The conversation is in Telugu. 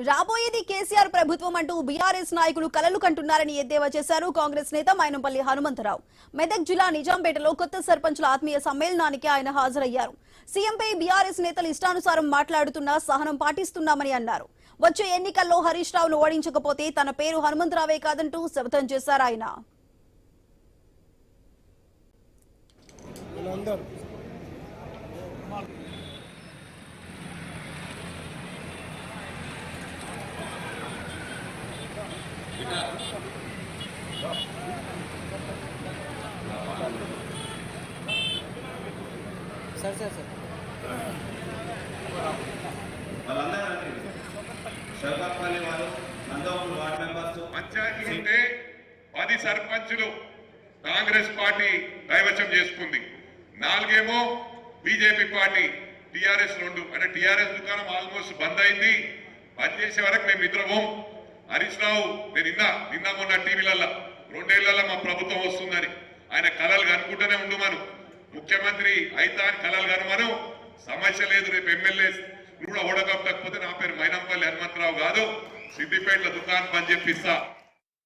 రాబోయేది కేసీఆర్ ప్రభుత్వం అంటూ బీఆర్ఎస్ నాయకులు కలలు కంటున్నారని ఎద్దేవా చేశారు కాంగ్రెస్ నేత మైనంపల్లి హనుమంతరావు. మెదక్ జిల్లా నిజాంపేటలో కొత్త సర్పంచుల ఆత్మీయ సమ్మేళనానికి ఆయన హాజరయ్యారు. సీఎంపై బీఆర్ఎస్ నేతలు ఇష్టానుసారం మాట్లాడుతున్నా సహనం పాటిస్తున్నామని అన్నారు. వచ్చే ఎన్నికల్లో హరీష్ రావును ఓడించకపోతే తన పేరు హనుమంతరావే కాదంటూ శపథం చేశారు ఆయన. పంచాయతీ ఉంటే 10 సర్పంచులు కాంగ్రెస్ పార్టీ కైవశం చేసుకుంది, 4 ఏమో బీజేపీ పార్టీ, టీఆర్ఎస్ 2. అంటే టీఆర్ఎస్ దుకాణం ఆల్మోస్ట్ బంద్ అయింది. బంద్ చేసే వరకు మేము ఇద్దరము. హరీష్ రావు నేను నిన్న మొన్న టీవీలలో 2 ఏళ్లలో మా ప్రభుత్వం వస్తుందని ఆయన కలలు కనుకుంటూనే ఉండుమను. ముఖ్యమంత్రి అయితే అని కలలు కనుమను. సమస్య లేదు. రేపు ఎమ్మెల్యే కూడా ఓడగొట్టకపోతే నా పేరు మైనంపల్లి హనుమంతరావు కాదు, సిద్దిపేటలో దుకాణం పని చెప్పిస్తా.